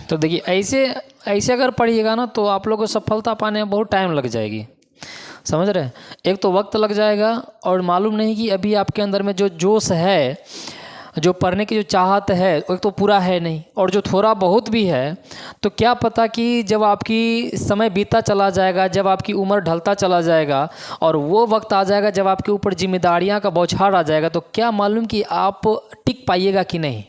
तो देखिए ऐसे ऐसे अगर पढ़िएगा ना तो आप लोग को सफलता पाने में बहुत टाइम लग जाएगी, समझ रहे हैं। एक तो वक्त लग जाएगा और मालूम नहीं कि अभी आपके अंदर में जो जोश है, जो पढ़ने की जो चाहत है एक तो पूरा है नहीं, और जो थोड़ा बहुत भी है तो क्या पता कि जब आपकी समय बीता चला जाएगा, जब आपकी उम्र ढलता चला जाएगा और वो वक्त आ जाएगा जब आपके ऊपर जिम्मेदारियां का बौछार आ जाएगा, तो क्या मालूम कि आप टिक पाइएगा कि नहीं,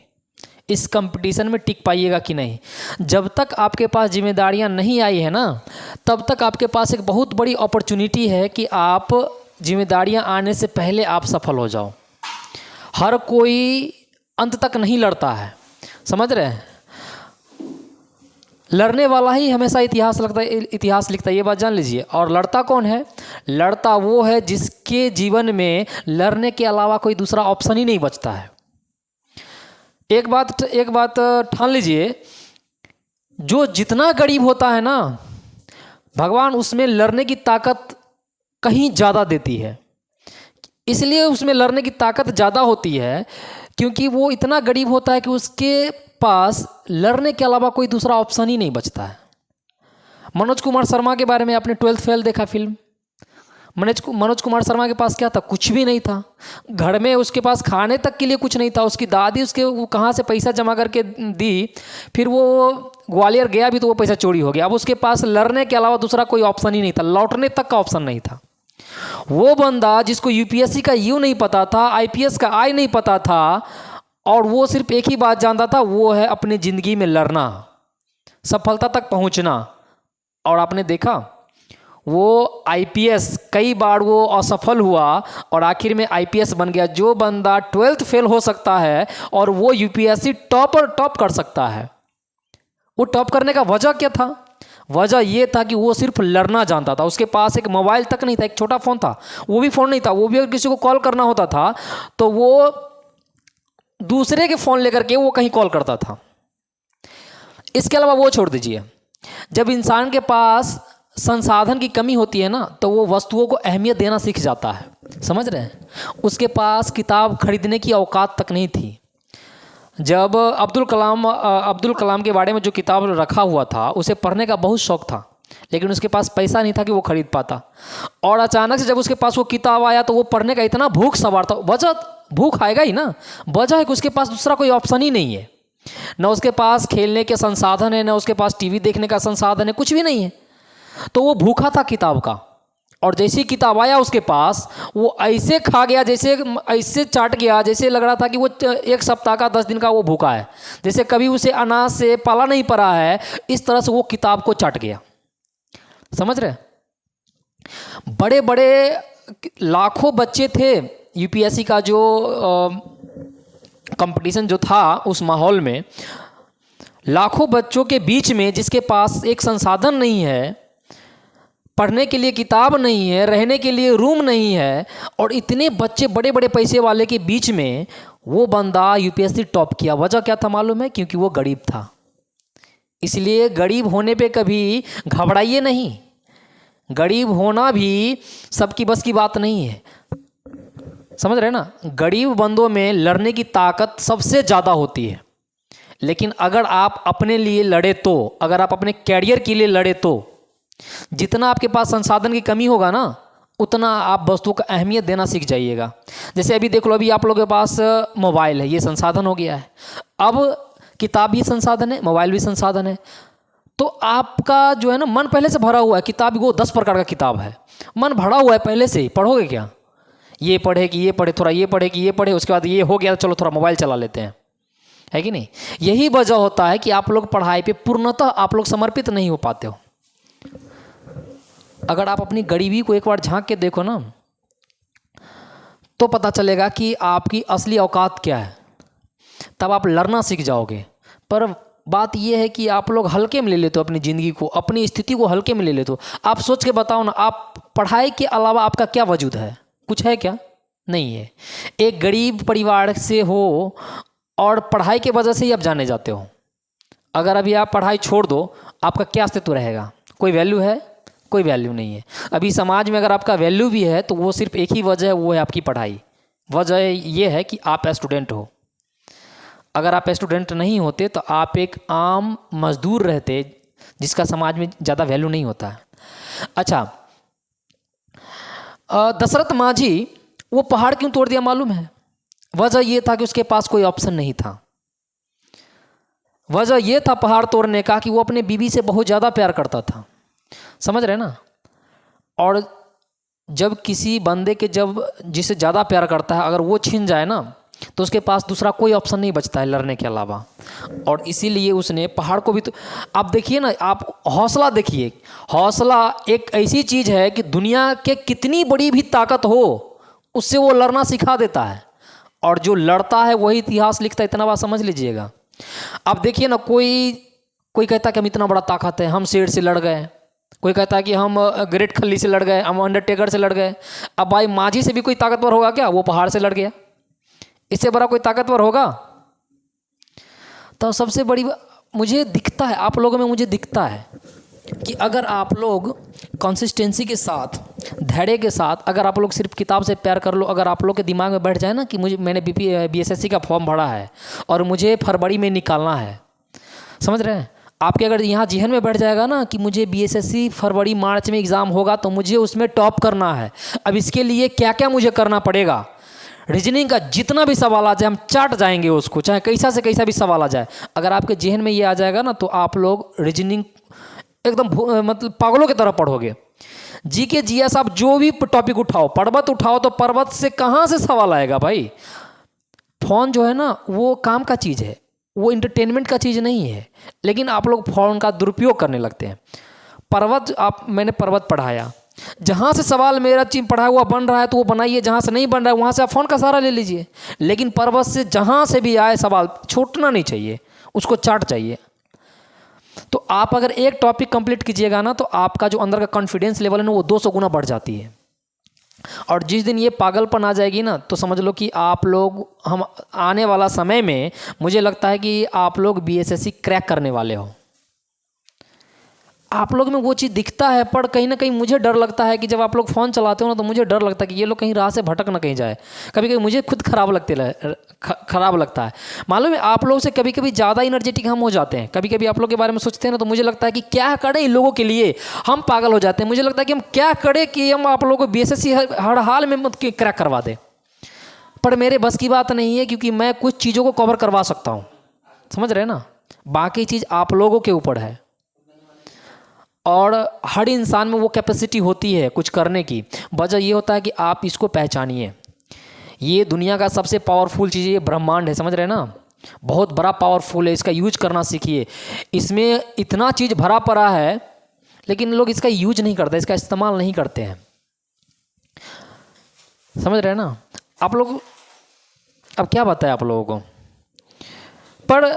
इस कंपटीशन में टिक पाइएगा कि नहीं। जब तक आपके पास जिम्मेदारियां नहीं आई है ना, तब तक आपके पास एक बहुत बड़ी अपॉर्चुनिटी है कि आप जिम्मेदारियां आने से पहले आप सफल हो जाओ। हर कोई अंत तक नहीं लड़ता है, समझ रहे हैं। लड़ने वाला ही हमेशा इतिहास लिखता है, ये बात जान लीजिए। और लड़ता कौन है? लड़ता वो है जिसके जीवन में लड़ने के अलावा कोई दूसरा ऑप्शन ही नहीं बचता है। एक बात ठान लीजिए, जो जितना गरीब होता है ना, भगवान उसमें लड़ने की ताकत कहीं ज़्यादा देती है। इसलिए उसमें लड़ने की ताकत ज़्यादा होती है क्योंकि वो इतना गरीब होता है कि उसके पास लड़ने के अलावा कोई दूसरा ऑप्शन ही नहीं बचता है। मनोज कुमार शर्मा के बारे में आपने 12th फेल देखा फिल्म। मनोज कुमार शर्मा के पास क्या था? कुछ भी नहीं था। घर में उसके पास खाने तक के लिए कुछ नहीं था। उसकी दादी उसके वो कहाँ से पैसा जमा करके दी, फिर वो ग्वालियर गया भी तो वो पैसा चोरी हो गया। अब उसके पास लड़ने के अलावा दूसरा कोई ऑप्शन ही नहीं था, लौटने तक का ऑप्शन नहीं था। वो बंदा जिसको यूपीएससी का यू नहीं पता था, आईपीएस का आई नहीं पता था, और वो सिर्फ एक ही बात जानता था, वो है अपनी ज़िंदगी में लड़ना, सफलता तक पहुंचना। और आपने देखा वो आईपीएस कई बार वो असफल हुआ और आखिर में आईपीएस बन गया। जो बंदा 12th फेल हो सकता है और वो यूपीएससी टॉप कर सकता है, वो टॉप करने का वजह क्या था? वजह ये था कि वो सिर्फ लड़ना जानता था। उसके पास एक मोबाइल तक नहीं था, एक छोटा फ़ोन था, वो भी फ़ोन नहीं था। वो भी अगर किसी को कॉल करना होता था तो वो दूसरे के फ़ोन लेकर के वो कहीं कॉल करता था। इसके अलावा वो छोड़ दीजिए, जब इंसान के पास संसाधन की कमी होती है ना, तो वो वस्तुओं को अहमियत देना सीख जाता है, समझ रहे हैं। उसके पास किताब खरीदने की औकात तक नहीं थी। जब अब्दुल कलाम के बारे में जो किताब रखा हुआ था, उसे पढ़ने का बहुत शौक था, लेकिन उसके पास पैसा नहीं था कि वो खरीद पाता। और अचानक से जब उसके पास वो किताब आया तो वो पढ़ने का इतना भूख सवार था। वजह भूख आएगा ही ना, वजह है कि उसके पास दूसरा कोई ऑप्शन ही नहीं है। ना उसके पास खेलने के संसाधन है, ना उसके पास टीवी देखने का संसाधन है, कुछ भी नहीं है। तो वो भूखा था किताब का। और जैसे ही किताब आया उसके पास, वो ऐसे खा गया, जैसे ऐसे चाट गया, जैसे लग रहा था कि वो 1 सप्ताह का 10 दिन का वो भूखा है, जैसे कभी उसे अनाज से पाला नहीं पड़ा है। इस तरह से वो किताब को चाट गया, समझ रहे। बड़े बड़े लाखों बच्चे थे। यूपीएससी का जो कंपटीशन जो था, उस माहौल में लाखों बच्चों के बीच में जिसके पास एक संसाधन नहीं है, पढ़ने के लिए किताब नहीं है, रहने के लिए रूम नहीं है, और इतने बच्चे बड़े बड़े पैसे वाले के बीच में वो बंदा यूपीएससी टॉप किया। वजह क्या था मालूम है? क्योंकि वो गरीब था। इसलिए गरीब होने पे कभी घबराइए नहीं। गरीब होना भी सबकी बस की बात नहीं है, समझ रहे ना। गरीब बंदों में लड़ने की ताकत सबसे ज़्यादा होती है। लेकिन अगर आप अपने लिए लड़े तो, अगर आप अपने कैरियर के लिए लड़े तो, जितना आपके पास संसाधन की कमी होगा ना, उतना आप वस्तुओं को अहमियत देना सीख जाइएगा। जैसे अभी देख लो, अभी आप लोगों के पास मोबाइल है, ये संसाधन हो गया है। अब किताब भी संसाधन है, मोबाइल भी संसाधन है। तो आपका जो है ना, मन पहले से भरा हुआ है। किताब वो 10 प्रकार का किताब है, मन भरा हुआ है पहले से ही। पढ़ोगे क्या? ये पढ़े कि ये पढ़े, थोड़ा ये पढ़े कि ये पढ़े, उसके बाद ये हो गया, चलो थोड़ा मोबाइल चला लेते हैं, है कि नहीं। यही वजह होता है कि आप लोग पढ़ाई पे पूर्णतः आप लोग समर्पित नहीं हो पाते हो। अगर आप अपनी गरीबी को एक बार झांक के देखो ना, तो पता चलेगा कि आपकी असली औकात क्या है। तब आप लड़ना सीख जाओगे। पर बात यह है कि आप लोग हल्के में ले लेते हो अपनी ज़िंदगी को, अपनी स्थिति को हल्के में ले लेते हो। आप सोच के बताओ ना, आप पढ़ाई के अलावा आपका क्या वजूद है? कुछ है क्या? नहीं है। एक गरीब परिवार से हो और पढ़ाई के वजह से ही आप जाने जाते हो। अगर अभी आप पढ़ाई छोड़ दो, आपका क्या अस्तित्व रहेगा? कोई वैल्यू है? कोई वैल्यू नहीं है। अभी समाज में अगर आपका वैल्यू भी है तो वो सिर्फ एक ही वजह है, वो है आपकी पढ़ाई। वजह ये है कि आप स्टूडेंट हो। अगर आप स्टूडेंट नहीं होते तो आप एक आम मजदूर रहते, जिसका समाज में ज़्यादा वैल्यू नहीं होता है। अच्छा, दशरथ मांझी वो पहाड़ क्यों तोड़ दिया मालूम है? वजह ये था कि उसके पास कोई ऑप्शन नहीं था। वजह ये था पहाड़ तोड़ने का कि वो अपने बीवी से बहुत ज़्यादा प्यार करता था, समझ रहे ना। और जब किसी बंदे के जब जिसे ज़्यादा प्यार करता है अगर वो छीन जाए ना तो उसके पास दूसरा कोई ऑप्शन नहीं बचता है लड़ने के अलावा। और इसीलिए उसने पहाड़ को भी तो आप देखिए ना, आप हौसला देखिए। हौसला एक ऐसी चीज़ है कि दुनिया के कितनी बड़ी भी ताकत हो उससे वो लड़ना सिखा देता है, और जो लड़ता है वही इतिहास लिखता है। इतना बात समझ लीजिएगा। आप देखिए ना, कोई कहता है कि हम इतना बड़ा ताकत है, हम शेर से लड़ गए। कोई कहता है कि हम ग्रेट खल्ली से लड़ गए, हम अंडरटेकर से लड़ गए। अब भाई मांझी से भी कोई ताकतवर होगा क्या? वो पहाड़ से लड़ गया, इससे बड़ा कोई ताकतवर होगा? तो सबसे बड़ी मुझे दिखता है, आप लोगों में मुझे दिखता है कि अगर आप लोग कंसिस्टेंसी के साथ, धैर्य के साथ, अगर आप लोग सिर्फ किताब से प्यार कर लो, अगर आप लोग के दिमाग में बैठ जाए ना कि मैंने बीएसएससी का फॉर्म भरा है और मुझे फरवरी में निकालना है, समझ रहे हैं? आपके अगर यहाँ जहन में बैठ जाएगा ना कि मुझे बीएसएससी फरवरी मार्च में एग्ज़ाम होगा तो मुझे उसमें टॉप करना है, अब इसके लिए क्या क्या मुझे करना पड़ेगा, रीजनिंग का जितना भी सवाल आ जाए हम चाट जाएंगे उसको, चाहे कैसा से कैसा भी सवाल आ जाए। अगर आपके जहन में ये आ जाएगा ना तो आप लोग रीजनिंग एकदम मतलब पागलों की तरह पढ़ोगे। जीके जीएस आप जो भी टॉपिक उठाओ, पर्वत उठाओ तो पर्वत से कहाँ से सवाल आएगा भाई? फ़ोन जो है ना वो काम का चीज़ है, वो इंटरटेनमेंट का चीज़ नहीं है, लेकिन आप लोग फ़ोन का दुरुपयोग करने लगते हैं। पर्वत मैंने पर्वत पढ़ाया, जहाँ से सवाल मेरा चीज पढ़ा हुआ बन रहा है तो वो बनाइए, जहाँ से नहीं बन रहा है वहाँ से आप फ़ोन का सहारा ले लीजिए। लेकिन पर्वत से जहाँ से भी आए सवाल छूटना नहीं चाहिए, उसको चाट चाहिए। तो आप अगर एक टॉपिक कंप्लीट कीजिएगा ना तो आपका जो अंदर का कॉन्फिडेंस लेवल है ना वो 200 गुना बढ़ जाती है। और जिस दिन ये पागलपन आ जाएगी ना तो समझ लो कि आप लोग, हम आने वाला समय में मुझे लगता है कि आप लोग बीएसएससी क्रैक करने वाले हो। आप लोग में वो चीज़ दिखता है, पर कहीं ना कहीं मुझे डर लगता है कि जब आप लोग फ़ोन चलाते हो ना तो मुझे डर लगता है कि ये लोग कहीं राह से भटक ना कहीं जाए। कभी कभी मुझे खुद खराब लगता है। मालूम है, आप लोग से कभी कभी ज़्यादा एनर्जेटिक हम हो जाते हैं। कभी कभी आप लोग के बारे में सोचते हैं ना तो मुझे लगता है कि क्या करें इन लोगों के लिए, हम पागल हो जाते हैं। मुझे लगता है कि हम क्या करें कि हम आप लोगों को बीएसएससी हर हाल में मत क्रैक करवा दें, पर मेरे बस की बात नहीं है, क्योंकि मैं कुछ चीज़ों को कवर करवा सकता हूँ, समझ रहे ना। बाकी चीज़ आप लोगों के ऊपर है, और हर इंसान में वो कैपेसिटी होती है कुछ करने की। वजह ये होता है कि आप इसको पहचानिए। ये दुनिया का सबसे पावरफुल चीज़ ये ब्रह्मांड है, समझ रहे हैं ना, बहुत बड़ा पावरफुल है, इसका यूज करना सीखिए। इसमें इतना चीज़ भरा पड़ा है लेकिन लोग इसका यूज नहीं करते, इसका इस्तेमाल नहीं करते हैं, समझ रहे हैं ना। आप लोग अब क्या बताएं आप लोगों को, पर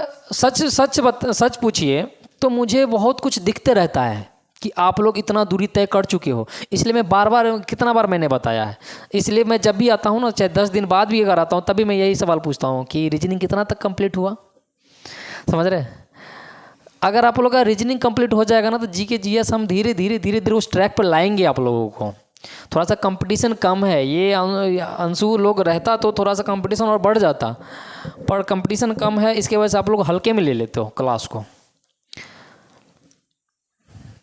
सच पूछिए तो मुझे बहुत कुछ दिखते रहता है कि आप लोग इतना दूरी तय कर चुके हो। इसलिए मैं कितना बार मैंने बताया है, इसलिए मैं जब भी आता हूँ ना, चाहे 10 दिन बाद भी अगर आता हूँ तभी मैं यही सवाल पूछता हूँ कि रीजनिंग कितना तक कंप्लीट हुआ, समझ रहे। अगर आप लोग का रीजनिंग कंप्लीट हो जाएगा ना तो जीके जीएस हम धीरे धीरे उस ट्रैक पर लाएंगे आप लोगों को। थोड़ा सा कंपटीशन कम है, ये अंशु लोग रहता तो थोड़ा सा कंपटीशन और बढ़ जाता, पर कंपटीशन कम है, इसके वजह से आप लोग हल्के में ले लेते हो क्लास को।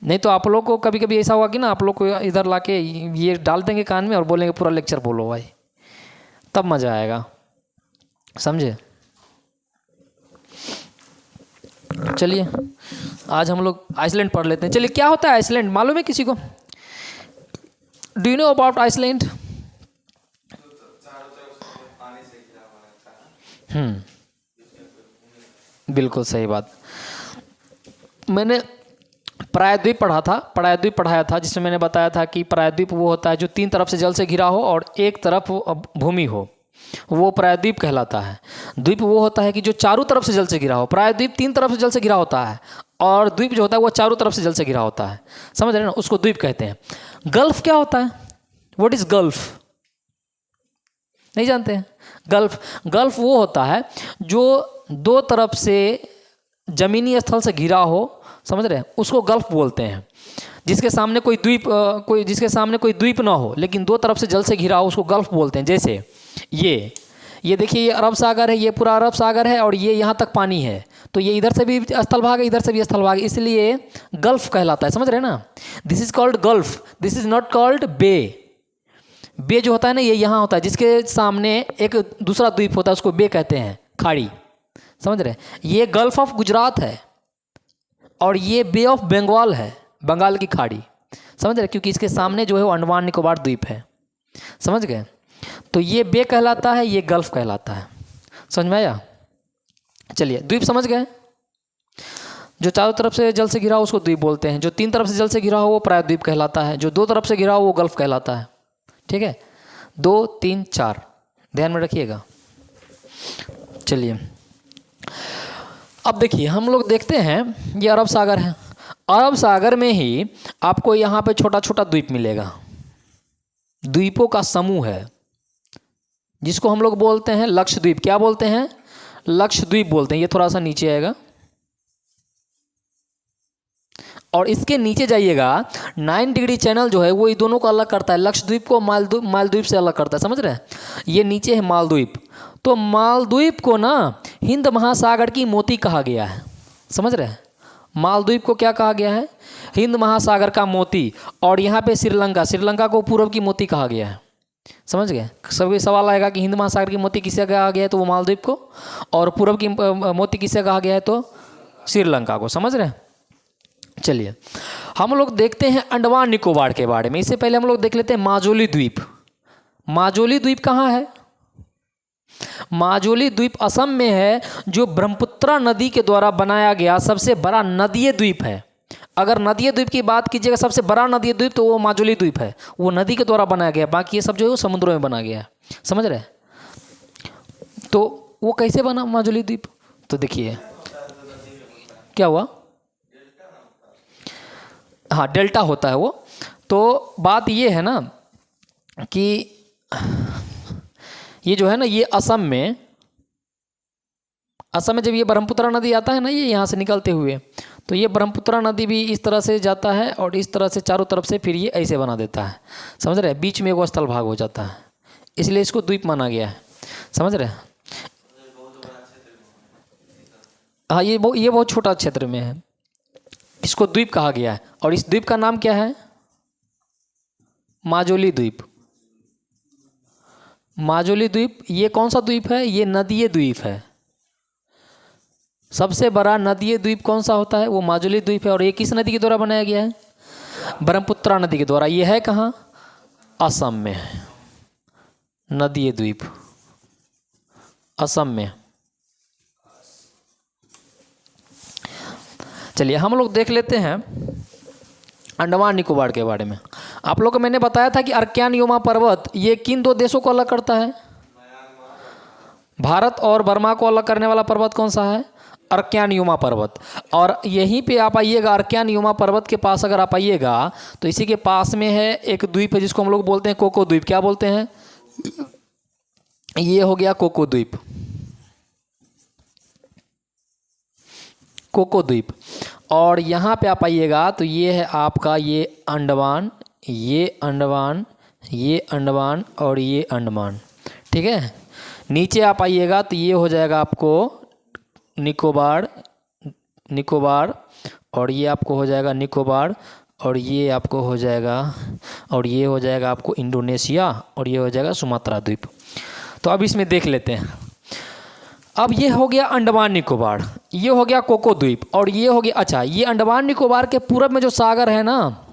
नहीं तो आप लोग को कभी कभी ऐसा हुआ कि ना आप लोग को इधर लाके ये डाल देंगे कान में और बोलेंगे पूरा लेक्चर बोलो भाई, तब मज़ा आएगा, समझे। चलिए आज हम लोग आइसलैंड पढ़ लेते हैं। चलिए, क्या होता है आइसलैंड, मालूम है किसी को? Do you know about Iceland? बिल्कुल सही बात। मैंने प्रायद्वीप पढ़ाया था जिसमें मैंने बताया था कि प्रायद्वीप वो होता है जो 3 तरफ से जल से घिरा हो और एक तरफ भूमि हो, वो प्रायद्वीप कहलाता है। द्वीप वो होता है कि जो चारों तरफ से जल से घिरा हो। प्रायद्वीप 3 तरफ से जल से घिरा होता है और द्वीप जो होता है वो चारों तरफ से जल से घिरा होता है, समझ रहे हैं ना, उसको द्वीप कहते हैं। गल्फ क्या होता है? What is gulf? नहीं जानते हैं? गल्फ वो होता है जो 2 तरफ से जमीनी स्थल से घिरा हो, समझ रहे हैं, उसको गल्फ बोलते हैं। जिसके सामने कोई द्वीप ना हो लेकिन 2 तरफ से जल से घिरा हो उसको गल्फ बोलते हैं। जैसे ये देखिए, ये अरब सागर है, ये पूरा अरब सागर है और ये यहाँ तक पानी है, तो ये इधर से भी स्थल भाग है, इधर से भी स्थल भाग है, इसलिए गल्फ कहलाता है। समझ रहे हैं ना? This is called gulf, this is not called bay. Bay जो होता है ना, ये यहाँ होता है, जिसके सामने एक दूसरा द्वीप होता है, उसको बे कहते हैं, खाड़ी। समझ रहे हैं? ये गल्फ ऑफ गुजरात है और ये बे ऑफ बंगाल है, बंगाल की खाड़ी। समझ रहे? क्योंकि इसके सामने जो है वो अंडमान निकोबार द्वीप है। समझ गए? तो ये बे कहलाता है, ये गल्फ कहलाता है। समझ में आया? चलिए, द्वीप समझ गए? जो चारों तरफ से जल से घिरा हो उसको द्वीप बोलते हैं, जो 3 तरफ से जल से घिरा हो वो प्रायद्वीप कहलाता है, जो 2 तरफ से घिरा हो वो गल्फ कहलाता है। ठीक है? 2, 3, 4 ध्यान में रखिएगा। चलिए, अब देखिए, हम लोग देखते हैं ये अरब सागर है। अरब सागर में ही आपको यहाँ पे छोटा छोटा द्वीप मिलेगा, द्वीपों का समूह है, जिसको हम लोग बोलते हैं लक्षद्वीप। क्या बोलते हैं? लक्षद्वीप बोलते हैं। ये थोड़ा सा नीचे आएगा और इसके नीचे जाइएगा, 9 डिग्री चैनल जो है वो ये दोनों को अलग करता है, लक्षद्वीप को मालद्वीप से अलग करता है। समझ रहे हैं? ये नीचे है मालद्वीप, तो मालद्वीप को ना हिंद महासागर की मोती कहा गया है। समझ रहे हैं? मालद्वीप को क्या कहा गया है? हिंद महासागर का मोती। और यहाँ पे श्रीलंका को पूर्व की मोती कहा गया है। समझ गए? सभी सवाल आएगा कि हिंद महासागर की मोती किसे कहा गया है, तो वो मालद्वीप को, और पूर्व की मोती किसे कहा गया है, तो श्रीलंका को। समझ रहे हैं? चलिए, हम लोग देखते हैं अंडमान निकोबार के बारे में। इससे पहले हम लोग देख लेते हैं माजुली द्वीप। माजुली द्वीप कहाँ है? माजुली द्वीप असम में है, जो ब्रह्मपुत्र नदी के द्वारा बनाया गया सबसे बड़ा नदीय द्वीप है। अगर नदीय द्वीप की बात कीजिएगा, सबसे बड़ा नदीय द्वीप तो वो माजुली द्वीप है, वो नदी के द्वारा बनाया गया। बाकी ये सब जो है वो समुद्रों में बना गया है। समझ रहे हैं? तो वो कैसे बना माजुली द्वीप? तो देखिए क्या हुआ, हाँ, डेल्टा होता है वो। तो बात ये है ना कि ये जो है ना, ये असम में जब ये ब्रह्मपुत्र नदी आता है ना, ये यहाँ से निकलते हुए, तो ये ब्रह्मपुत्र नदी भी इस तरह से जाता है और इस तरह से चारों तरफ से फिर ये ऐसे बना देता है। समझ रहे हैं? बीच में वो स्थल भाग हो जाता है, इसलिए इसको द्वीप माना गया है। समझ रहे हैं? हाँ, ये बहुत छोटा क्षेत्र में है, इसको द्वीप कहा गया है। और इस द्वीप का नाम क्या है? माजुली द्वीप। माजुली द्वीप ये कौन सा द्वीप है? ये नदीय द्वीप है। सबसे बड़ा नदीय द्वीप कौन सा होता है? वो माजुली द्वीप है। और ये किस नदी के द्वारा बनाया गया है? ब्रह्मपुत्र नदी के द्वारा। ये है कहाँ? असम में है नदीय द्वीप, असम में। चलिए, हम लोग देख लेते हैं अंडमान निकोबार के बारे में। आप लोग को मैंने बताया था कि अर्क्यान योमा पर्वत ये किन 2 देशों को अलग करता है? भारत और बर्मा को अलग करने वाला पर्वत कौन सा है? अर्क्यान योमा पर्वत। और यहीं पे आप आइएगा, अर्क्यान योमा पर्वत के पास अगर आप आइएगा तो इसी के पास में है एक द्वीप है जिसको हम लोग बोलते हैं कोको द्वीप। क्या बोलते हैं? ये हो गया कोको द्वीप, कोको द्वीप। और यहाँ पे आप आइएगा तो ये है आपका ये अंडमान, ये अंडमान, ये अंडमान और ये अंडमान। ठीक है? नीचे आप आइएगा तो ये हो जाएगा आपको निकोबार, निकोबार, और ये आपको हो जाएगा निकोबार, और ये आपको हो जाएगा, और ये हो जाएगा आपको इंडोनेशिया, और ये हो जाएगा सुमात्रा द्वीप। तो अब इसमें देख लेते हैं। अब ये हो गया अंडमान निकोबार, ये हो गया कोको द्वीप, और ये हो गया, अच्छा, ये अंडमान निकोबार के पूरब में जो सागर है ना,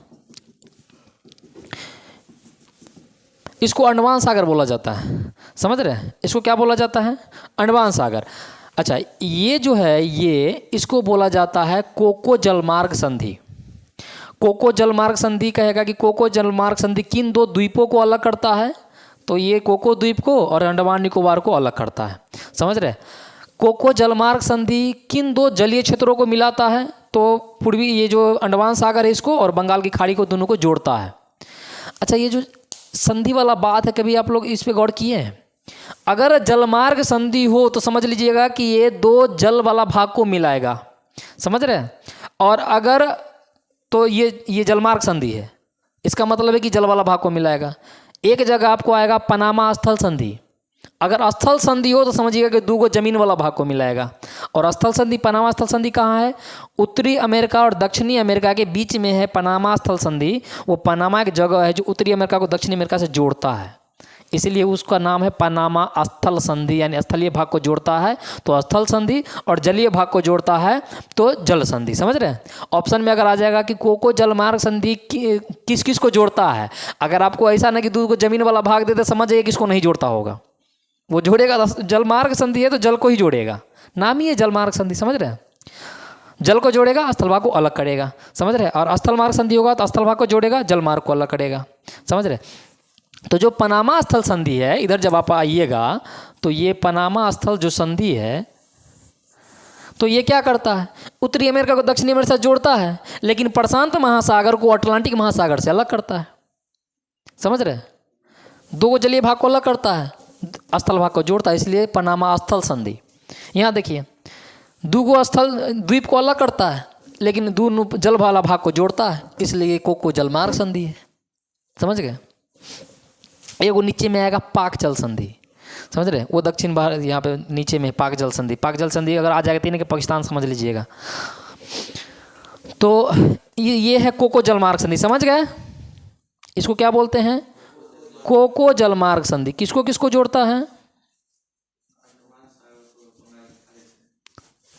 इसको अंडमान सागर बोला जाता है। समझ रहे हैं? इसको क्या बोला जाता है? अंडमान सागर। अच्छा, ये जो है ये इसको बोला जाता है कोको जलमार्ग संधि। कोको जलमार्ग संधि कहेगा कि कोको जलमार्ग संधि किन 2 द्वीपों को अलग करता है? तो ये कोको द्वीप को और अंडमान निकोबार को अलग करता है। समझ रहे? कोको जलमार्ग संधि किन 2 जलीय क्षेत्रों को मिलाता है? तो पूर्वी ये जो अंडमान सागर है इसको और बंगाल की खाड़ी को, दोनों को जोड़ता है। अच्छा, ये जो संधि वाला बात है, कभी आप लोग इस पे गौर किए हैं? अगर जलमार्ग संधि हो तो समझ लीजिएगा कि ये 2 जल वाला भाग को मिलाएगा। समझ रहे हैं? और अगर तो ये जलमार्ग संधि है, इसका मतलब है कि जल वाला भाग को मिलाएगा। एक जगह आपको आएगा पनामा स्थल संधि, अगर स्थल संधि हो तो समझिएगा कि 2 गो जमीन वाला भाग को मिलाएगा। और स्थल संधि, पनामा स्थल संधि कहाँ है? उत्तरी अमेरिका और दक्षिणी अमेरिका के बीच में है पनामा स्थल संधि। वो पनामा एक जगह है जो उत्तरी अमेरिका को दक्षिणी अमेरिका से जोड़ता है, इसलिए उसका नाम है पनामा स्थल संधि, यानी स्थलीय भाग को जोड़ता है तो स्थल संधि, और जलीय भाग को जोड़ता है तो जल संधि। समझ रहे हैं? ऑप्शन में अगर आ जाएगा कि को जलमार्ग संधि किस किस को जोड़ता है, अगर आपको ऐसा ना कि 2 को जमीन वाला भाग देते, समझ जाइए किसको नहीं जोड़ता होगा। वो जोड़ेगा, जलमार्ग संधि है तो जल को ही जोड़ेगा, नाम ही है जलमार्ग संधि। समझ रहे हैं? जल को जोड़ेगा, स्थल भाग को अलग करेगा। समझ रहे हैं? और स्थल मार्ग संधि होगा तो स्थल भाग को जोड़ेगा, जल मार्ग को अलग करेगा। समझ रहे? तो जो पनामा स्थल संधि है, इधर जब आप आइएगा तो ये पनामा स्थल जो संधि है, तो ये क्या करता है? उत्तरी अमेरिका को दक्षिणी अमेरिका से जोड़ता है, लेकिन प्रशांत महासागर को अटलांटिक महासागर से अलग करता है। समझ रहे? 2 जलीय भाग को अलग करता है, स्थल भाग को जोड़ता है, इसलिए पनामा स्थल संधि। यहाँ देखिए 2 स्थल द्वीप को अलग करता है, लेकिन 2 जल वाला भाग को जोड़ता है, इसलिए को जलमार्ग संधि है। समझ गए? एगो नीचे में आएगा पाक जल संधि। समझ रहे? वो दक्षिण भारत, यहाँ पे नीचे में पाक जल संधि। पाक जल संधि अगर आ जाएगा तो पाकिस्तान समझ लीजिएगा। तो ये है को जलमार्ग संधि। समझ गए? इसको क्या बोलते हैं? को जलमार्ग संधि। किसको किसको जोड़ता है?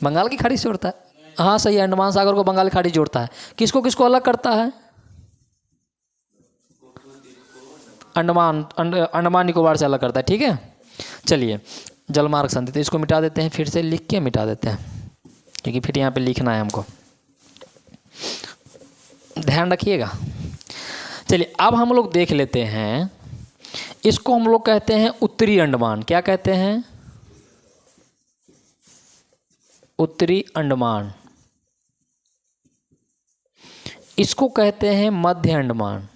बंगाल की खाड़ी से जोड़ता है। हाँ सही है, अंडमान सागर को बंगाल की खाड़ी जोड़ता है। किसको किसको अलग करता है? अंडमान निकोबार से अलग करता है। ठीक है, चलिए जलमार्ग संधि, तो इसको मिटा देते हैं, फिर से लिख के मिटा देते हैं, क्योंकि फिर यहाँ पे लिखना है हमको, ध्यान रखिएगा। चलिए अब हम लोग देख लेते हैं, इसको हम लोग कहते हैं उत्तरी अंडमान। क्या कहते हैं? उत्तरी अंडमान। इसको कहते हैं मध्य अंडमान।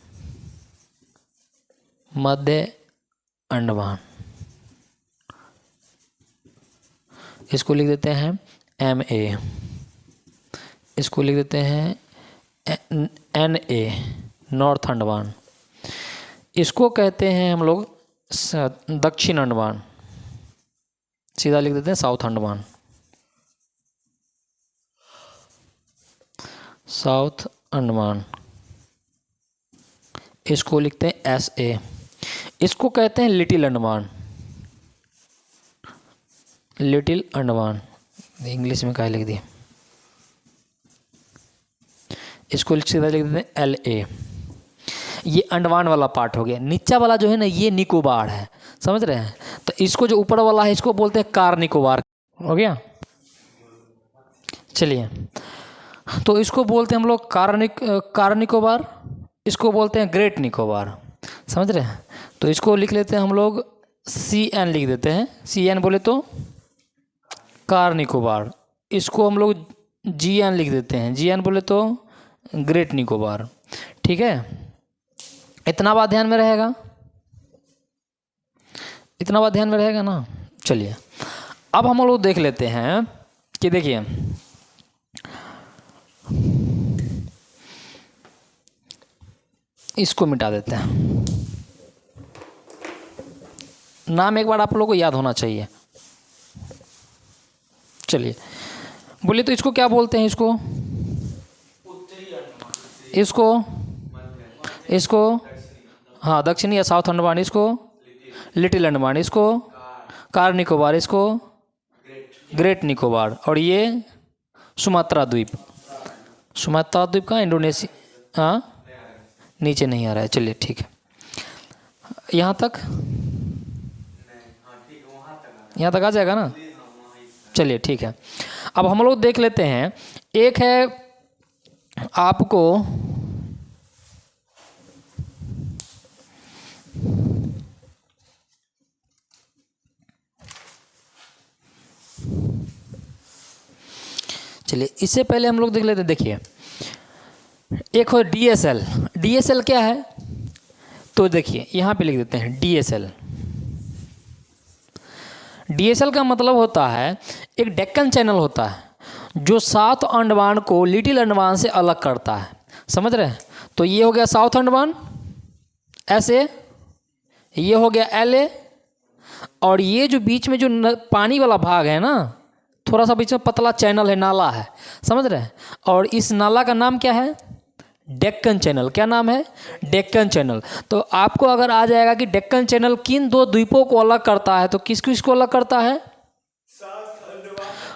मध्य अंडमान, इसको लिख देते हैं MA। इसको लिख देते हैं NA, नॉर्थ अंडमान। इसको कहते हैं हम लोग दक्षिण अंडमान, सीधा लिख देते हैं साउथ अंडमान। साउथ अंडमान, इसको लिखते हैं SA। इसको कहते हैं little Andaman. Little Andaman, English में क्या लिख दिया? इसको सीधा लिख देते हैं LA। ये अंडमान वाला पार्ट हो गया। नीचा वाला जो है ना, ये निकोबार है। समझ रहे हैं? तो इसको जो ऊपर वाला है, इसको बोलते हैं कार निकोबार। हो गया? चलिए, तो इसको बोलते हैं हम लोग कार निकोबार, इसको बोलते हैं ग्रेट निकोबार। समझ रहे हैं? तो इसको लिख लेते हैं हम लोग CN लिख देते हैं। CN बोले तो कार निकोबार। इसको हम लोग GN लिख देते हैं। GN बोले तो ग्रेट निकोबार। ठीक है, इतना बात ध्यान में रहेगा? इतना बात ध्यान में रहेगा ना? चलिए अब हम लोग देख लेते हैं कि देखिए इसको मिटा देते हैं। नाम एक बार आप लोगों को याद होना चाहिए। चलिए बोलिए, तो इसको क्या बोलते हैं? इसको हाँ दक्षिणी या साउथ अंडमान, इसको लिटिल अंडमान, इसको कार निकोबार, इसको ग्रेट निकोबार, और ये सुमात्रा द्वीप। सुमात्रा द्वीप का इंडोनेशिया, हाँ नीचे नहीं आ रहा है। चलिए ठीक है, यहाँ तक आ जाएगा ना? चलिए ठीक है, अब हम लोग देख लेते हैं। एक है आपको चलिए इससे पहले हम लोग देख लेते हैं। देखिए एक हो DSL। DSL क्या है? तो देखिए यहाँ पे लिख देते हैं DSL। DSL का मतलब होता है एक डेक्कन चैनल होता है जो साउथ अंडमान को लिटिल अंडमान से अलग करता है। समझ रहे हैं? तो ये हो गया साउथ अंडमान ऐसे, ये हो गया LA, और ये जो बीच में जो पानी वाला भाग है ना, थोड़ा सा बीच में पतला चैनल है, नाला है, समझ रहे हैं। और इस नाला का नाम क्या है? डेक्कन चैनल। क्या नाम है? डेक्कन चैनल। तो आपको अगर आ जाएगा कि डेक्कन चैनल किन दो द्वीपों को अलग करता है, तो किस किस को अलग करता है?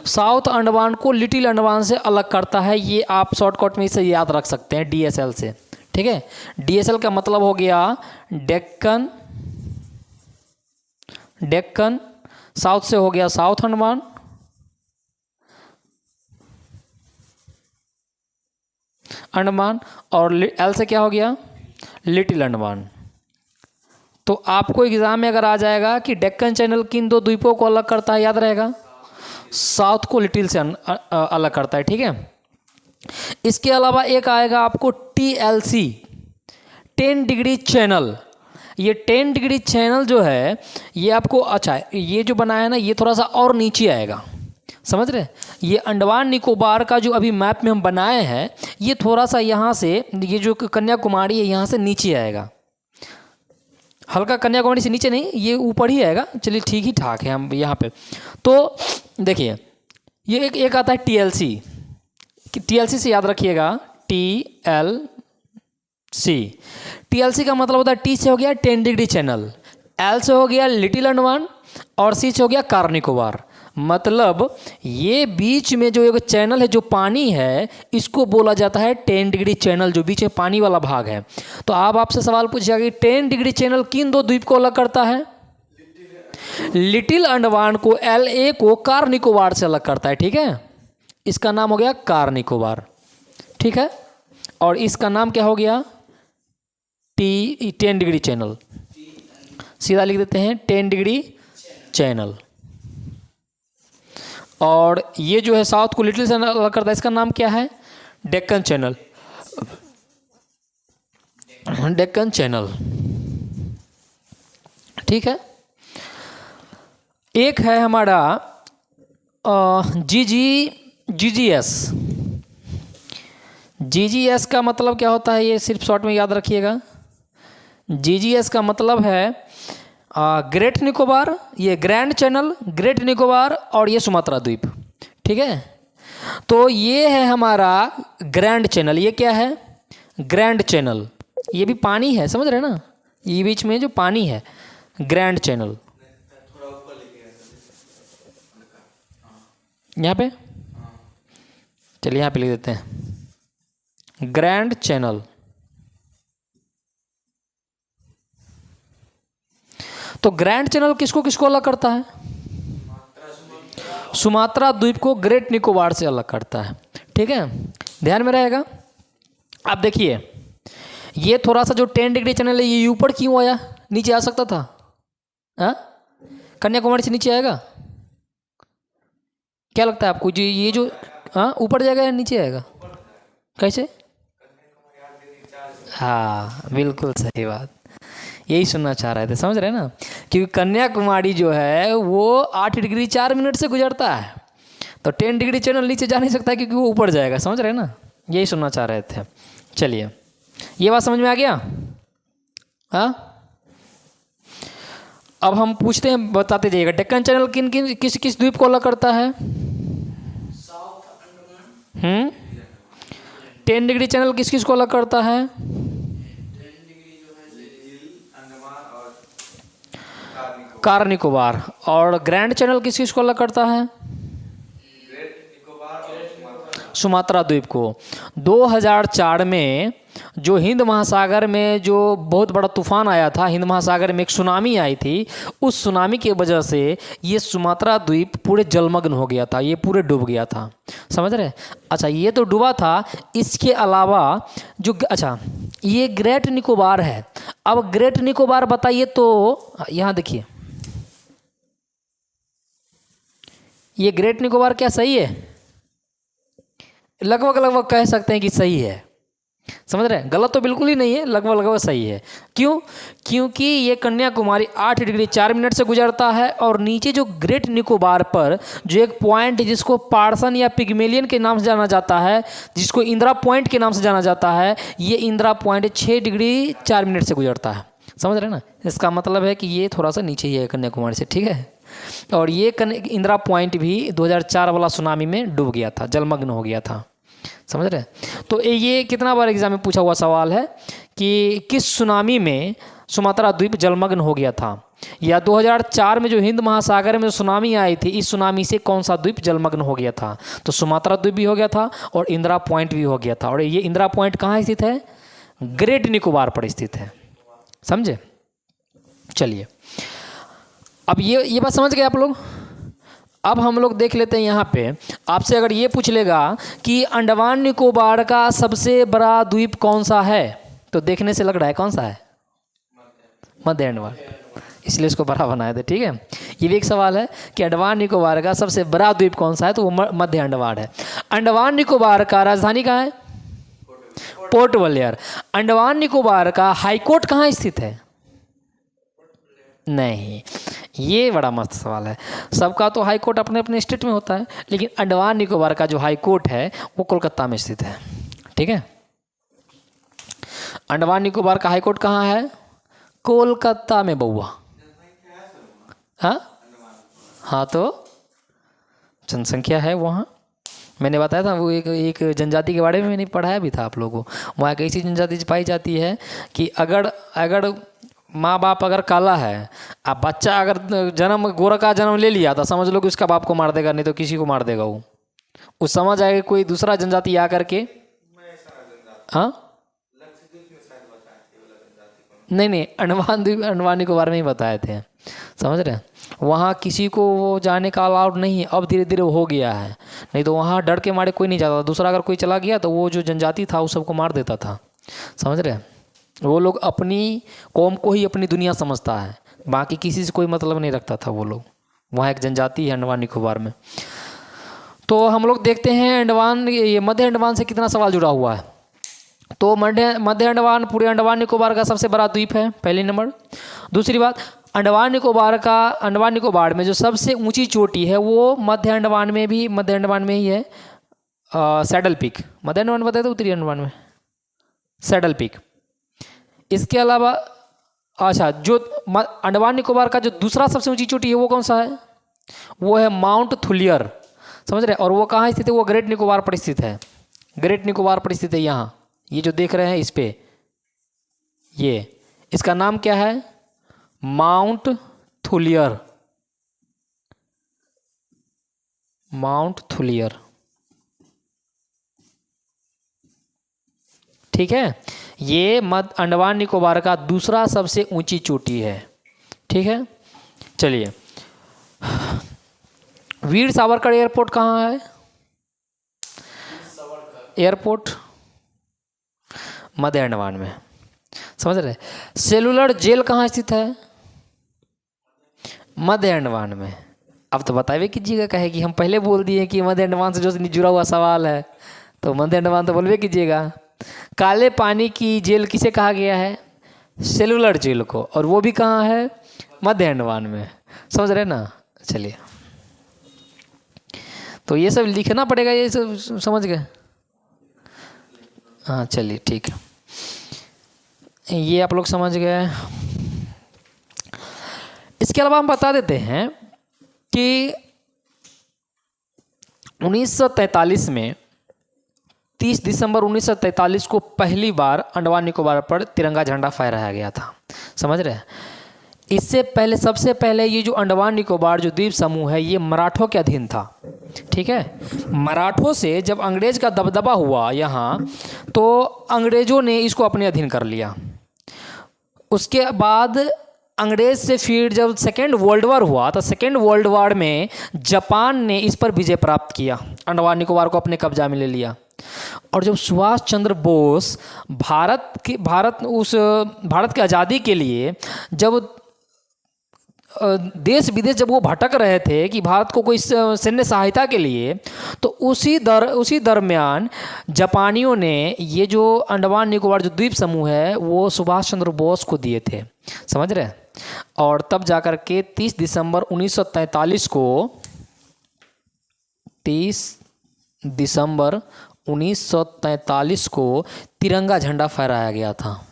साउथ अंडमान को लिटिल अंडमान से अलग करता है। ये आप शॉर्टकट में इसे याद रख सकते हैं DSL से, ठीक है। DSL का मतलब हो गया डेक्कन, डेक्कन, साउथ से हो गया साउथ अंडमान, अंडमान, और L से क्या हो गया? लिटिल अंडमान। तो आपको एग्जाम में अगर आ जाएगा कि डेक्कन चैनल किन दो द्वीपों को अलग करता है, याद रहेगा साउथ को लिटिल से अलग करता है, ठीक है। इसके अलावा एक आएगा आपको TLC, 10 डिग्री चैनल। ये 10 डिग्री चैनल जो है ये आपको, अच्छा ये जो बनाया है ना, ये थोड़ा सा और नीचे आएगा, समझ रहे। ये अंडमान निकोबार का जो अभी मैप में हम बनाए हैं, ये थोड़ा सा यहाँ से, ये जो कन्याकुमारी है यहाँ से नीचे आएगा, हल्का कन्याकुमारी से नीचे नहीं, ये ऊपर ही आएगा। चलिए ठीक ही ठाक है हम यहाँ पे। तो देखिए ये एक आता है TLC, TLC से याद रखिएगा TLC का मतलब होता है T से हो गया 10 डिग्री चैनल, L से हो गया लिटिल अंडमान, और C से हो गया कार निकोबार। मतलब ये बीच में जो एक चैनल है, जो पानी है, इसको बोला जाता है 10 डिग्री चैनल, जो बीच में पानी वाला भाग है। तो आपसे सवाल पूछेगा कि 10 डिग्री चैनल किन दो द्वीप को अलग करता है? लिटिल अंडमान को, LA को कार निकोबार से अलग करता है, ठीक है। इसका नाम हो गया कार निकोबार, ठीक है। और इसका नाम क्या हो गया? 10 डिग्री चैनल। सीधा लिख देते हैं 10 डिग्री चैनल। और ये जो है साउथ को लिटिल से अलग करता है, इसका नाम क्या है? डेक्कन चैनल, डेक्कन चैनल, ठीक है। एक है हमारा GGS का मतलब क्या होता है, ये सिर्फ शॉर्ट में याद रखिएगा। GGS का मतलब है ग्रेट निकोबार, ये ग्रैंड चैनल, ग्रेट निकोबार, और ये सुमात्रा द्वीप, ठीक है। तो ये है हमारा ग्रैंड चैनल। ये क्या है? Grand channel. ये भी पानी है, समझ रहे हैं ना, ये बीच में जो पानी है, ग्रैंड चैनल। यहाँ पे, चलिए यहाँ पे लिख देते हैं ग्रैंड चैनल। तो ग्रैंड चैनल किसको किसको अलग करता है? सुमात्रा द्वीप को ग्रेट निकोबार से अलग करता है, ठीक है, ध्यान में रहेगा। अब देखिए ये थोड़ा सा जो 10 डिग्री चैनल है, ये ऊपर क्यों आया? नीचे आ सकता था, हाँ? कन्याकुमारी से नीचे आएगा? क्या लगता है आपको? जी ये जो, हाँ, ऊपर जाएगा या नीचे आएगा? कैसे? हाँ बिल्कुल सही बात, यही सुनना चाह रहे थे, समझ रहे हैं ना। क्योंकि कन्याकुमारी जो है वो 8 डिग्री 4 मिनट से गुजरता है, तो 10 डिग्री चैनल नीचे जा नहीं सकता क्योंकि वो ऊपर जाएगा, समझ रहे हैं ना, यही सुनना चाह रहे थे। चलिए ये बात समझ में आ गया? हाँ, अब हम पूछते हैं, बताते जाइएगा, डेक्कन चैनल किन किन किस किस द्वीप को अलग करता है? 10 डिग्री चैनल किस किस को अलग करता है? कार निकोबार। और ग्रैंड चैनल किस किस को अलग करता है? सुमात्रा द्वीप को। 2004 में जो हिंद महासागर में जो बहुत बड़ा तूफान आया था, हिंद महासागर में एक सुनामी आई थी, उस सुनामी की वजह से ये सुमात्रा द्वीप पूरे जलमग्न हो गया था, ये पूरे डूब गया था, समझ रहे? अच्छा ये तो डूबा था, इसके अलावा जो, अच्छा ये ग्रेट निकोबार है। अब ग्रेट निकोबार बताइए तो, यहाँ देखिए ये ग्रेट निकोबार क्या सही है? लगभग लगभग कह सकते हैं कि सही है, समझ रहे हैं? गलत तो बिल्कुल ही नहीं है, लगभग लगभग सही है। क्यों? क्योंकि ये कन्याकुमारी 8 डिग्री 4 मिनट से गुजरता है, और नीचे जो ग्रेट निकोबार पर जो एक पॉइंट जिसको पार्सन या पिग्मेलियन के नाम से जाना जाता है, जिसको इंदिरा पॉइंट के नाम से जाना जाता है, ये इंदिरा पॉइंट 6 डिग्री 4 मिनट से गुजरता है, समझ रहे हैं ना। इसका मतलब है कि ये थोड़ा सा नीचे ही है कन्याकुमारी से, ठीक है। और ये इंदिरा पॉइंट भी 2004 वाला सुनामी में डूब गया था, जलमग्न हो गया था, समझ रहे हैं। तो ये कितना बार एग्जाम में पूछा हुआ सवाल है कि किस सुनामी में सुमात्रा द्वीप जलमग्न हो गया था, या 2004 में जो हिंद महासागर में सुनामी आई थी, इस सुनामी से कौन सा द्वीप जलमग्न हो गया था। तो सुमात्रा द्वीप भी हो गया था और इंदिरा पॉइंट भी हो गया था। और ये इंदिरा पॉइंट कहाँ स्थित है, ग्रेट निकोबार पर स्थित है, समझे। चलिए अब ये बात समझ गए आप लोग। अब हम लोग देख लेते हैं यहाँ पे, आपसे अगर ये पूछ लेगा कि अंडमान निकोबार का सबसे बड़ा द्वीप कौन सा है, तो देखने से लग रहा है कौन सा है, मध्य अंडमान, इसलिए इसको बड़ा बनाए थे, ठीक है। ये भी एक सवाल है कि अंडमान निकोबार का सबसे बड़ा द्वीप कौन सा है, तो वो मध्य अंडमान है। अंडमान निकोबार का राजधानी कहाँ है, पोर्ट ब्लेयर। अंडमान निकोबार का हाईकोर्ट कहाँ स्थित है, नहीं, ये बड़ा मस्त सवाल है। सबका तो हाई कोर्ट अपने अपने स्टेट में होता है, लेकिन अंडमान निकोबार का जो हाई कोर्ट है वो कोलकाता में स्थित है, ठीक है। अंडमान निकोबार का हाई कोर्ट कहाँ है, कोलकाता में बउआ। हाँ तो जनसंख्या है वहाँ, मैंने बताया था वो एक जनजाति के बारे में मैंने पढ़ाया भी था आप लोगों को। वहाँ एक ऐसी जनजाति पाई जाती है कि अगर माँ बाप अगर काला है, अब बच्चा अगर गोरा का जन्म ले लिया तो समझ लो कि उसका बाप को मार देगा, नहीं तो किसी को मार देगा वो समझ आएगा कोई दूसरा जनजाति आ करके। हाँ नहीं, अंडमान निकोबार में ही बताए थे, समझ रहे हैं। वहाँ किसी को वो जाने का अलाउड नहीं है, अब धीरे धीरे हो गया है, नहीं तो वहाँ डर के मारे कोई नहीं जाता था। दूसरा अगर कोई चला गया तो वो जो जनजाति था वो सबको मार देता था, समझ रहे हैं। वो लोग अपनी कौम को ही अपनी दुनिया समझता है, बाकी किसी से कोई मतलब नहीं रखता था वो लोग। वहाँ एक जनजाति है अंडमान निकोबार में। तो हम लोग देखते हैं ये मध्य अंडमान से कितना सवाल जुड़ा हुआ है। तो मध्य अंडमान पूरे अंडमान निकोबार का सबसे बड़ा द्वीप है, पहली नंबर। दूसरी बात, अंडमान निकोबार में जो सबसे ऊंची चोटी है वो मध्य अंडमान में ही है, सैडल पीक। मध्य अंडमान बताए तो उत्तरी अंडमान में सैडल पीक। इसके अलावा अच्छा, जो अंडमान निकोबार का जो दूसरा सबसे ऊंची चोटी है वो कौन सा है, वो है माउंट थुलियर, समझ रहे। और वो कहाँ स्थित है, वो ग्रेट निकोबार पर स्थित है, ग्रेट निकोबार पर स्थित है। यहाँ ये जो देख रहे हैं इस पे, ये इसका नाम क्या है, माउंट थुलियर, माउंट थुलियर, ठीक है। ये अंडमान निकोबार का दूसरा सबसे ऊंची चोटी है, ठीक है। चलिए, वीर सावरकर एयरपोर्ट कहाँ है, एयरपोर्ट मध्य अंडमान में, समझ रहे। सेलुलर जेल कहाँ स्थित है, मध्य अंडमान में। अब तो बताइए कीजिएगा, कहे कि हम पहले बोल दिए कि मध्य अंडमान से जो जुड़ा हुआ सवाल है, तो मध्य अंडमान तो बोलवे कीजिएगा। काले पानी की जेल किसे कहा गया है, सेलुलर जेल को, और वो भी कहाँ है, मध्य अंडमान में, समझ रहे ना। चलिए, तो ये सब लिखना पड़ेगा, ये सब समझ गए। हाँ चलिए ठीक है, ये आप लोग समझ गए। इसके अलावा हम बता देते हैं कि 1943 में 30 दिसंबर 1943 को पहली बार अंडमान निकोबार पर तिरंगा झंडा फहराया गया था, समझ रहे हैं। इससे पहले, सबसे पहले ये जो अंडमान निकोबार जो द्वीप समूह है ये मराठों के अधीन था, ठीक है। मराठों से जब अंग्रेज का दबदबा हुआ यहाँ, तो अंग्रेजों ने इसको अपने अधीन कर लिया। उसके बाद अंग्रेज से फिर जब सेकेंड वर्ल्ड वॉर हुआ, तो सेकेंड वर्ल्ड वॉर में जापान ने इस पर विजय प्राप्त किया, अंडमान निकोबार को अपने कब्जा में ले लिया। और जब सुभाष चंद्र बोस भारत के आज़ादी के लिए जब देश विदेश जब वो भटक रहे थे कि भारत को कोई सैन्य सहायता के लिए, तो उसी दरमियान जापानियों ने ये जो अंडमान निकोबार जो द्वीप समूह है वो सुभाष चंद्र बोस को दिए थे, समझ रहे। और तब जाकर के 30 दिसंबर 1943 को तिरंगा झंडा फहराया गया था।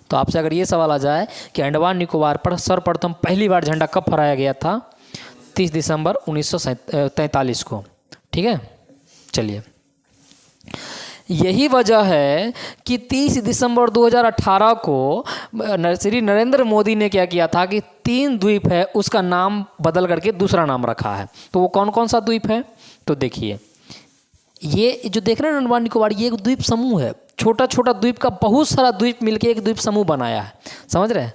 तो आपसे अगर ये सवाल आ जाए कि अंडमान निकोबार पर सर्वप्रथम पहली बार झंडा कब फहराया गया था, 30 दिसंबर 1943 को। ठीक है, चलिए, यही वजह है कि 30 दिसंबर 2018 को श्री नरेंद्र मोदी ने क्या किया था कि 3 द्वीप है उसका नाम बदल करके दूसरा नाम रखा है। तो वो कौन कौन सा द्वीप है, तो देखिए, ये जो देख रहे हैं अंडमान निकोबार, ये एक द्वीप समूह है। छोटा छोटा द्वीप का बहुत सारा द्वीप मिलके एक द्वीप समूह बनाया है, समझ रहे हैं,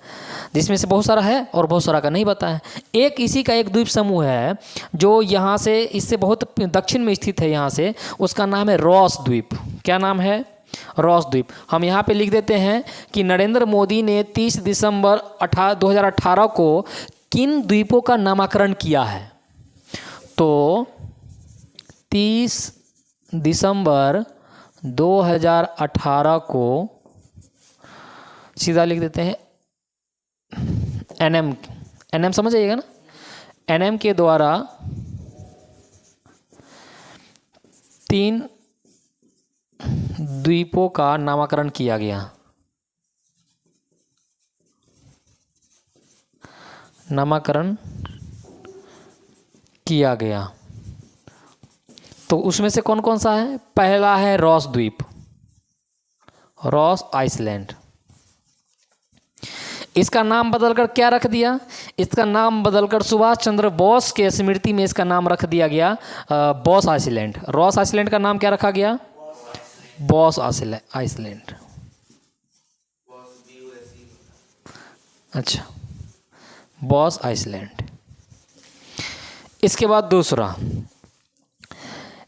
जिसमें से बहुत सारा है और बहुत सारा का नहीं पता है। एक इसी का एक द्वीप समूह है जो यहाँ से, इससे बहुत दक्षिण में स्थित है यहाँ से, उसका नाम है रॉस द्वीप। क्या नाम है, रॉस द्वीप। हम यहाँ पे लिख देते हैं कि नरेंद्र मोदी ने 30 दिसंबर 2018 को किन द्वीपों का नामकरण किया है। तो 30 दिसंबर 2018 को सीधा लिख देते हैं एनएम समझ आइएगा ना, एनएम के द्वारा 3 द्वीपों का नामकरण किया गया। नामकरण किया गया, तो उसमें से कौन कौन सा है। पहला है रॉस द्वीप, रॉस आइसलैंड। इसका नाम बदलकर क्या रख दिया, इसका नाम बदलकर सुभाष चंद्र बोस के स्मृति में इसका नाम रख दिया गया बॉस आइसलैंड। रॉस आइसलैंड का नाम क्या रखा गया, बॉस आइसलैंड। अच्छा, बॉस आइसलैंड। इसके बाद दूसरा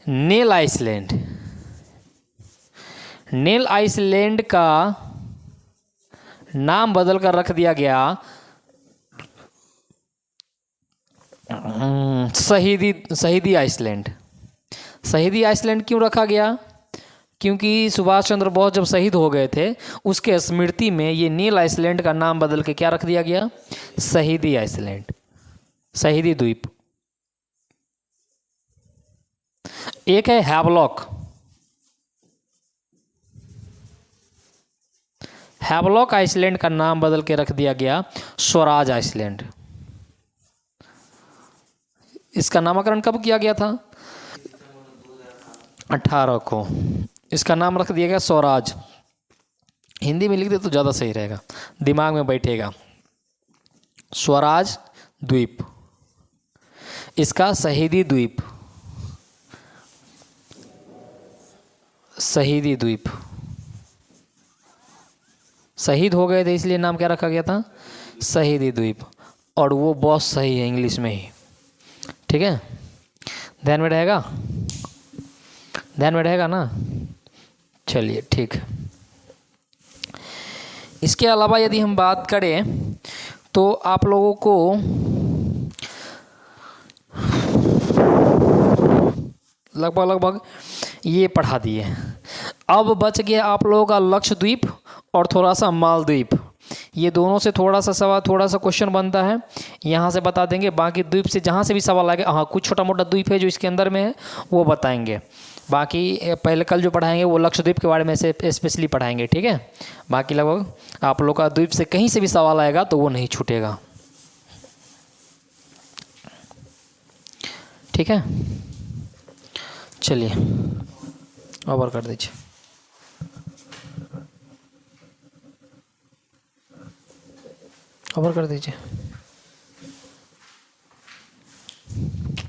नेल आइसलैंड। नेल आइसलैंड का नाम बदलकर रख दिया गया शहीदी आइसलैंड। शहीदी आइसलैंड क्यों रखा गया, क्योंकि सुभाष चंद्र बोस जब शहीद हो गए थे उसके स्मृति में ये नील आइसलैंड का नाम बदल के क्या रख दिया गया, शहीदी आइसलैंड, शहीदी द्वीप। एक है हैवलॉक। हैवलॉक आइसलैंड का नाम बदल के रख दिया गया स्वराज आइसलैंड। इसका नामकरण कब किया गया था, 18 को। इसका नाम रख दिया गया स्वराज। हिंदी में लिख दे तो ज़्यादा सही रहेगा, दिमाग में बैठेगा। स्वराज द्वीप, इसका शहीदी द्वीप, शहीदी द्वीप। शहीद हो गए थे इसलिए नाम क्या रखा गया था, शहीदी द्वीप। और वो बहुत सही है इंग्लिश में ही, ठीक है, ध्यान में रहेगा, ध्यान में रहेगा ना। चलिए ठीक। इसके अलावा यदि हम बात करें तो आप लोगों को लगभग ये पढ़ा दिए। अब बच गया आप लोगों का लक्षद्वीप और थोड़ा सा मालदीप। ये दोनों से थोड़ा सा क्वेश्चन बनता है, यहाँ से बता देंगे। बाकी द्वीप से जहाँ से भी सवाल आएगा, हाँ कुछ छोटा मोटा द्वीप है जो इसके अंदर में है वो बताएंगे। बाकी पहले कल जो पढ़ाएंगे वो लक्षद्वीप के बारे में से स्पेशली पढ़ाएंगे, ठीक है। बाकी लगभग आप लोग का द्वीप से कहीं से भी सवाल आएगा तो वो नहीं छूटेगा, ठीक है। चलिए ओवर कर दीजिए, ओवर कर दीजिए।